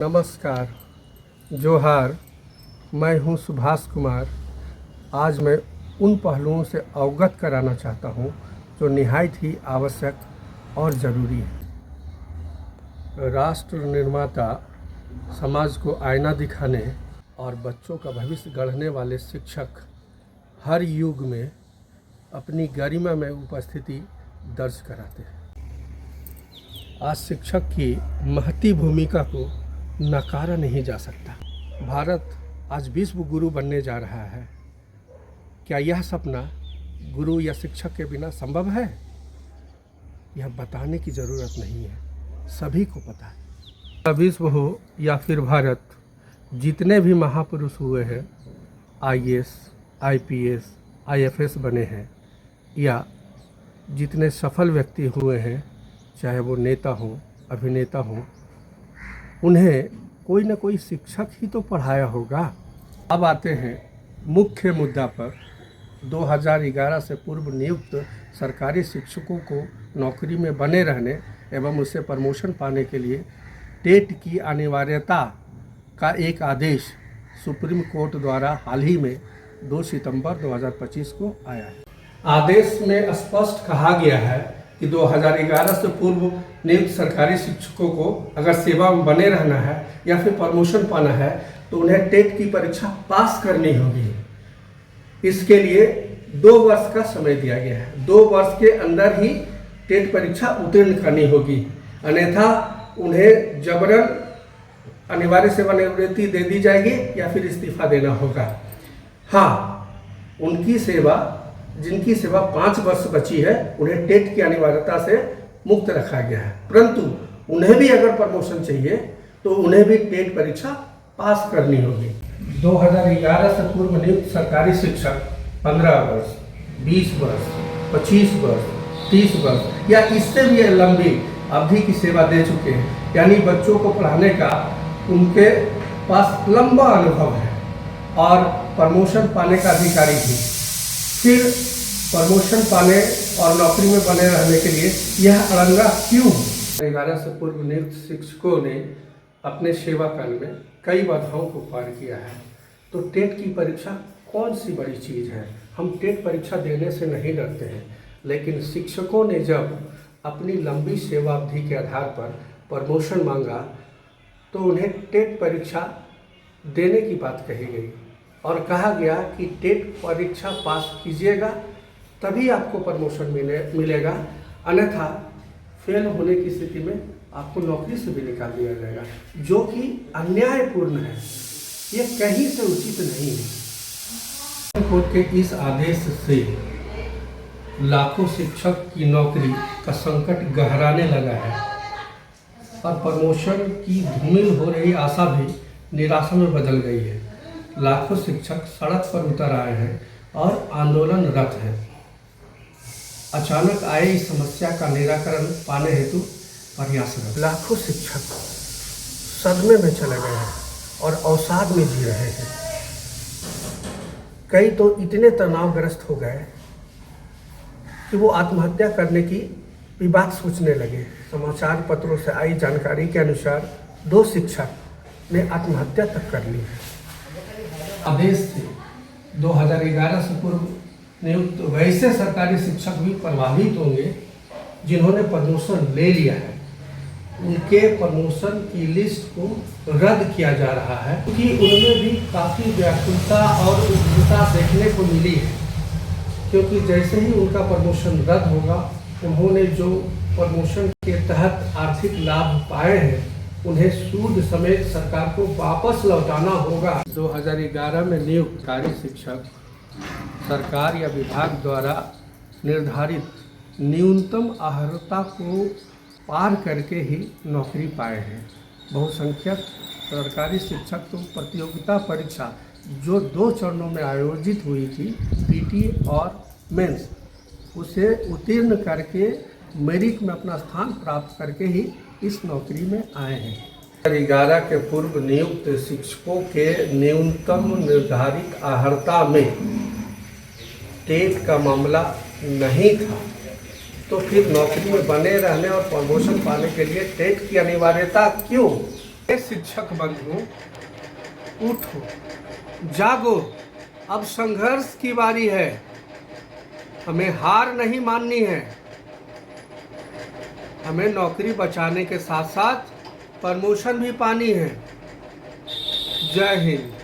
नमस्कार, जोहार। मैं हूं सुभाष कुमार। आज मैं उन पहलुओं से अवगत कराना चाहता हूं जो निहायत ही आवश्यक और ज़रूरी है। राष्ट्र निर्माता समाज को आईना दिखाने और बच्चों का भविष्य गढ़ने वाले शिक्षक हर युग में अपनी गरिमा में उपस्थिति दर्ज कराते हैं। आज शिक्षक की महती भूमिका को नकारा नहीं जा सकता। भारत आज विश्व गुरु बनने जा रहा है। क्या यह सपना गुरु या शिक्षक के बिना संभव है? यह बताने की ज़रूरत नहीं है, सभी को पता है। विश्व हो या फिर भारत, जितने भी महापुरुष हुए हैं, IAS, IPS, IFS बने हैं, या जितने सफल व्यक्ति हुए हैं, चाहे वो नेता हों, अभिनेता हों, उन्हें कोई न कोई शिक्षक ही तो पढ़ाया होगा। अब आते हैं मुख्य मुद्दा पर। 2011 से पूर्व नियुक्त सरकारी शिक्षकों को नौकरी में बने रहने एवं उससे प्रमोशन पाने के लिए टेट की अनिवार्यता का एक आदेश सुप्रीम कोर्ट द्वारा हाल ही में 2 सितंबर 2025 को आया है। आदेश में स्पष्ट कहा गया है कि 2011 से पूर्व नियुक्त सरकारी शिक्षकों को अगर सेवा में बने रहना है या फिर प्रमोशन पाना है तो उन्हें टेट की परीक्षा पास करनी होगी। इसके लिए 2 वर्ष का समय दिया गया है। 2 वर्ष के अंदर ही टेट परीक्षा उत्तीर्ण करनी होगी, अन्यथा उन्हें जबरन अनिवार्य सेवानिवृत्ति दे दी जाएगी या फिर इस्तीफा देना होगा। हाँ, उनकी सेवा, जिनकी सेवा 5 वर्ष बची है, उन्हें टेट की अनिवार्यता से मुक्त रखा गया है, परंतु उन्हें भी अगर प्रमोशन चाहिए तो उन्हें भी टेट परीक्षा पास करनी होगी। 2011 से पूर्व नियुक्त सरकारी शिक्षक 15 वर्ष, 20 वर्ष, 25 वर्ष, 30 वर्ष या इससे भी लंबी अवधि की सेवा दे चुके हैं, यानी बच्चों को पढ़ाने का उनके पास लंबा अनुभव है और प्रमोशन पाने का अधिकारी भी। फिर प्रमोशन पाने और नौकरी में बने रहने के लिए यह अड़ंगा क्यों? 2011 से पूर्व नियुक्त शिक्षकों ने अपने सेवा काल में कई बाधाओं को पार किया है। तो टेट की परीक्षा कौन सी बड़ी चीज़ है? हम टेट परीक्षा देने से नहीं डरते हैं, लेकिन शिक्षकों ने जब अपनी लंबी सेवा अवधि के आधार पर प्रमोशन मांगा तो उन्हें टेट परीक्षा देने की बात कही गई और कहा गया कि टेट परीक्षा पास कीजिएगा तभी आपको प्रमोशन मिलेगा, अन्यथा फेल होने की स्थिति में आपको नौकरी से भी निकाल दिया जाएगा, जो कि अन्यायपूर्ण है। ये कहीं से उचित नहीं है। कोर्ट के इस आदेश से लाखों शिक्षक की नौकरी का संकट गहराने लगा है और प्रमोशन की धूमिल हो रही आशा भी निराशा में बदल गई है। लाखों शिक्षक सड़क पर उतर आए हैं और आंदोलनरत हैं। अचानक आए इस समस्या का निराकरण पाने हेतु प्रयासरत लाखों शिक्षक सदमे में चले गए हैं और अवसाद में जी रहे हैं। कई तो इतने तनावग्रस्त हो गए कि वो आत्महत्या करने की भी बात सोचने लगे। समाचार पत्रों से आई जानकारी के अनुसार 2 शिक्षक ने आत्महत्या तक कर ली है। आदेश से 2011 से पूर्व नियुक्त वैसे सरकारी शिक्षक भी प्रभावित होंगे जिन्होंने प्रमोशन ले लिया है। उनके प्रमोशन की लिस्ट को रद्द किया जा रहा है क्योंकि उनमें भी काफ़ी व्याकुलता और उग्रता देखने को मिली है, क्योंकि जैसे ही उनका प्रमोशन रद्द होगा, उन्होंने जो प्रमोशन के तहत आर्थिक लाभ पाए हैं उन्हें सूद समेत सरकार को वापस लौटाना होगा। 2011 में नियुक्त सरकारी शिक्षक सरकार या विभाग द्वारा निर्धारित न्यूनतम अर्हता को पार करके ही नौकरी पाए हैं। बहुसंख्यक सरकारी शिक्षक तो प्रतियोगिता परीक्षा जो 2 चरणों में आयोजित हुई थी, PT और मेंस, उसे उत्तीर्ण करके मेरिट में अपना स्थान प्राप्त करके ही इस नौकरी में आए हैं। 2011 के पूर्व नियुक्त शिक्षकों के न्यूनतम निर्धारित अर्हता में टेट का मामला नहीं था, तो फिर नौकरी में बने रहने और प्रमोशन पाने के लिए टेट की अनिवार्यता क्यों? हे शिक्षक बंधु, उठो, जागो, अब संघर्ष की बारी है। हमें हार नहीं माननी है। हमें नौकरी बचाने के साथ साथ प्रमोशन भी पानी है। जय हिंद।